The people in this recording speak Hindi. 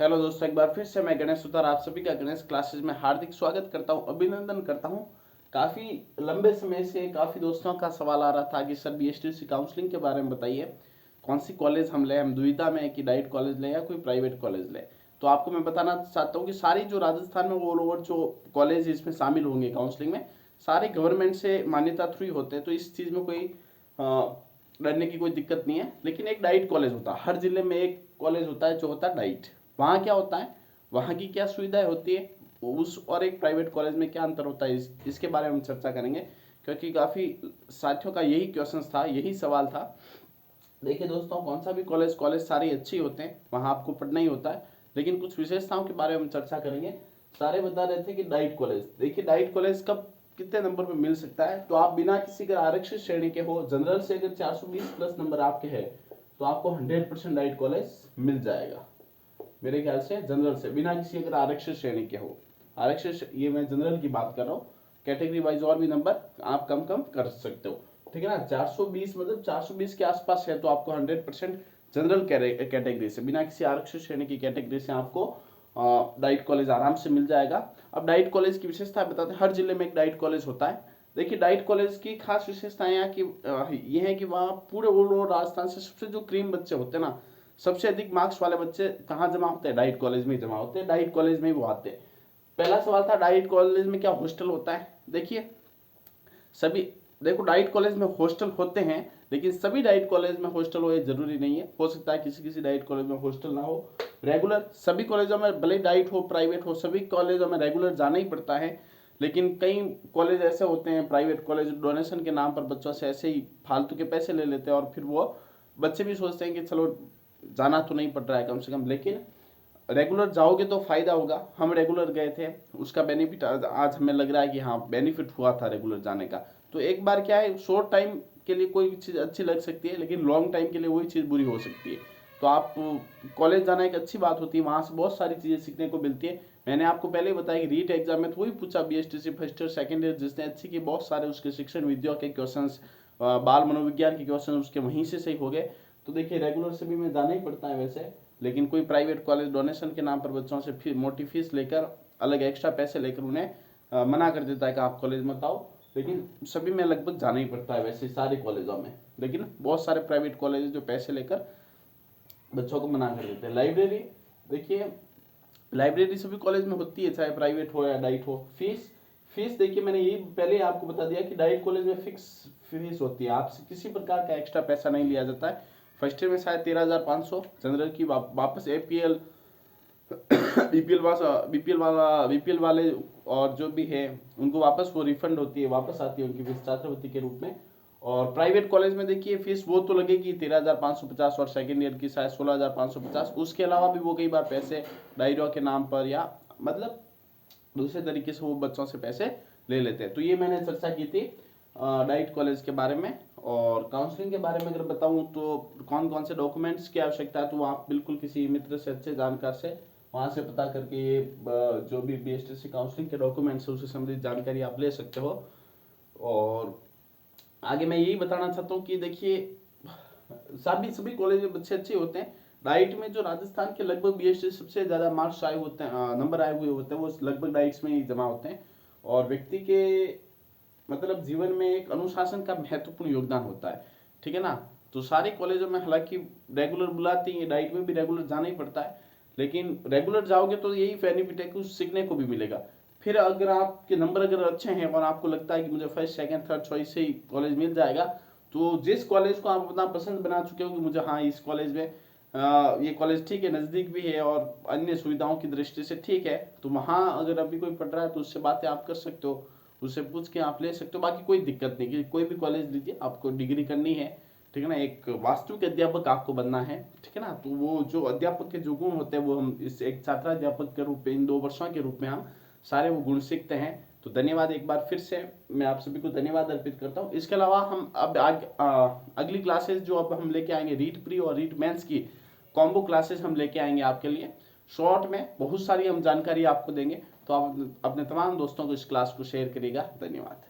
हेलो दोस्तों, एक बार फिर से मैं गणेश सुतार आप सभी का गणेश क्लासेस में हार्दिक स्वागत करता हूं, अभिनंदन करता हूं। काफ़ी लंबे समय से काफ़ी दोस्तों का सवाल आ रहा था कि सर बीएसटीसी काउंसलिंग के बारे में बताइए, कौन सी कॉलेज हम लें। हम दुविधा में है कि डाइट कॉलेज लें या कोई प्राइवेट कॉलेज लें। तो आपको मैं बताना चाहता हूँ कि सारी जो राजस्थान में ऑल ओवर जो कॉलेज इसमें शामिल होंगे काउंसलिंग में, सारे गवर्नमेंट से मान्यता थ्रू ही होते हैं। तो इस चीज़ में कोई डरने की कोई दिक्कत नहीं है। लेकिन एक डाइट कॉलेज होता है, हर जिले में एक कॉलेज होता है जो होता है डाइट। वहाँ क्या होता है, वहाँ की क्या सुविधाएं होती है, उस और एक प्राइवेट कॉलेज में क्या अंतर होता है, इसके बारे में हम चर्चा करेंगे। क्योंकि काफ़ी साथियों का यही क्वेश्चन था, यही सवाल था। देखिए दोस्तों, कौन सा भी कॉलेज कॉलेज सारे अच्छे होते हैं, वहाँ आपको पढ़ना ही होता है। लेकिन कुछ विशेषताओं के बारे में हम चर्चा करेंगे। सारे बता रहे थे कि डाइट कॉलेज, देखिए डाइट कॉलेज कब कितने नंबर पे मिल सकता है। तो आप बिना किसी अगर आरक्षित श्रेणी के हो, जनरल से अगर 420 प्लस नंबर आपके हैं, तो आपको 100% डाइट कॉलेज मिल जाएगा। मेरे ख्याल से जनरल से बिना किसी अगर आरक्षित श्रेणी के हो, आरक्षित ये मैं जनरल की बात कर रहा हूँ। कैटेगरी वाइज और भी नंबर आप कम कम कर सकते हो, ठीक है ना। 420 मतलब 420 के आसपास है तो आपको 100% जनरल कैटेगरी से, बिना किसी आरक्षित श्रेणी की कैटेगरी से आपको डाइट कॉलेज आराम से मिल जाएगा। अब डाइट कॉलेज की विशेषता बताते हैं। हर जिले में एक डाइट कॉलेज होता है। देखिए डाइट कॉलेज की खास विशेषताएं यहाँ की ये है कि वहाँ पूरे ऑल ओवर राजस्थान से सबसे जो क्रीम बच्चे होते हैं ना, सबसे अधिक मार्क्स वाले बच्चे कहाँ जमा होते हैं, डाइट कॉलेज में जमा होते हैं। डाइट कॉलेज में ही वो आते हैं। पहला सवाल था डाइट कॉलेज में क्या हॉस्टल होता है। देखिए सभी, देखो डाइट कॉलेज में हॉस्टल होते हैं, लेकिन सभी डाइट कॉलेज में हॉस्टल हो ये जरूरी नहीं है। हो सकता है किसी किसी डाइट कॉलेज में हॉस्टल ना हो। रेगुलर सभी कॉलेजों में, भले डाइट हो प्राइवेट हो, सभी कॉलेजों में रेगुलर जाना ही पड़ता है। लेकिन कई कॉलेज ऐसे होते हैं, प्राइवेट कॉलेज, डोनेशन के नाम पर बच्चों से ऐसे ही फालतू के पैसे ले लेते हैं, और फिर वो बच्चे भी सोचते हैं कि चलो जाना तो नहीं पड़ रहा है कम से कम, लेकिन रेगुलर जाओगे तो फायदा होगा। हम रेगुलर गए थे, उसका बेनिफिट आज हमें लग रहा है कि हाँ बेनिफिट हुआ था रेगुलर जाने का। तो एक बार क्या है, शॉर्ट टाइम के लिए कोई चीज़ अच्छी लग सकती है, लेकिन लॉन्ग टाइम के लिए वही चीज़ बुरी हो सकती है। तो आप कॉलेज जाना एक अच्छी बात होती है, वहाँ से बहुत सारी चीज़ें सीखने को मिलती है। मैंने आपको पहले बताया कि रीट एग्जाम में तो वही पूछा, BSTC first year second year जिसने अच्छी की, बहुत सारे उसके शिक्षण विद्या के क्वेश्चन, बाल मनोविज्ञान के क्वेश्चन उसके वहीं से सही हो गए। तो देखिए रेगुलर से भी मैं जाना ही पड़ता है वैसे, लेकिन कोई प्राइवेट कॉलेज डोनेशन के नाम पर बच्चों से मोटी फीस लेकर, अलग एक्स्ट्रा पैसे लेकर उन्हें मना कर देता है कि आप कॉलेज मत आओ। लेकिन सभी में लगभग जाना ही पड़ता है वैसे सारे कॉलेजों में। लेकिन बहुत सारे प्राइवेट कॉलेज जो पैसे लेकर बच्चों को मना कर देते हैं। लाइब्रेरी, देखिए लाइब्रेरी सभी कॉलेज में होती है, चाहे प्राइवेट हो या डाइट हो। फीस, फीस देखिए मैंने यही पहले आपको बता दिया कि डाइट कॉलेज में फिक्स फीस होती है, आपसे किसी प्रकार का एक्स्ट्रा पैसा नहीं लिया जाता है। फर्स्ट ईयर में शायद 13,500, जनरल की वापस एपीएल बीपीएल वाले और जो भी है उनको वापस वो रिफंड होती है, वापस आती है उनकी फीस छात्रवृत्ति के रूप में। और प्राइवेट कॉलेज में देखिए फीस वो तो लगेगी 13,550, और सेकेंड ईयर की शायद 16,550। उसके अलावा भी वो कई बार पैसे डायरियों के नाम पर या मतलब दूसरे तरीके से वो बच्चों से पैसे ले लेते हैं। तो ये मैंने चर्चा की थी डाइट कॉलेज के बारे में। और काउंसलिंग के बारे में अगर बताऊं तो कौन कौन से डॉक्यूमेंट्स की आवश्यकता है, तो आप बिल्कुल किसी मित्र से, अच्छे जानकार से वहाँ से पता करके ये जो भी बीएसटीसी काउंसलिंग के डॉक्यूमेंट्स है उससे संबंधित जानकारी आप ले सकते हो। और आगे मैं यही बताना चाहता हूँ कि देखिए सभी सभी कॉलेज में बच्चे अच्छे होते हैं। डाइट में जो राजस्थान के लगभग बीएसटी सबसे ज्यादा मार्क्स आए होते हैं, नंबर आए हुए होते हैं, वो लगभग डाइट्स में ही जमा होते हैं। और व्यक्ति के मतलब जीवन में एक अनुशासन का महत्वपूर्ण योगदान होता है, ठीक है ना। तो सारे कॉलेजों में हालांकि रेगुलर बुलाती है, डाइट में भी रेगुलर जाना ही पड़ता है। लेकिन रेगुलर जाओगे तो यही बेनिफिट है कि कुछ सीखने को भी मिलेगा। फिर अगर आपके नंबर अगर अच्छे हैं और आपको लगता है कि मुझे फर्स्ट सेकंड थर्ड चॉइस से ही कॉलेज मिल जाएगा, तो जिस कॉलेज को आप अपना पसंद बना चुके हो कि मुझे हाँ इस कॉलेज में ये कॉलेज ठीक है, नज़दीक भी है और अन्य सुविधाओं की दृष्टि से ठीक है, तो वहाँ अगर अभी कोई पढ़ रहा है तो उससे बातें आप कर सकते हो, उससे पूछ के आप ले सकते हो। बाकी कोई दिक्कत नहीं कि कोई भी कॉलेज लीजिए, आपको डिग्री करनी है, ठीक है ना। एक वास्तविक अध्यापक आपको बनना है, ठीक है ना। तो वो जो अध्यापक के जो गुण होते हैं वो हम इस एक छात्राध्यापक के रूप में, इन 2 वर्षों के रूप में हम सारे वो गुण सीखते हैं। तो धन्यवाद एक बार फिर से, मैं आप सभी को धन्यवाद अर्पित करता हूँ। इसके अलावा हम अब अगली क्लासेस जो अब हम लेके आएंगे, रीट प्री और रीट मेंस की कॉम्बो क्लासेस हम लेके आएंगे आपके लिए। शॉर्ट में बहुत सारी हम जानकारी आपको देंगे। तो आप अपने तमाम दोस्तों को इस क्लास को शेयर करिएगा। धन्यवाद।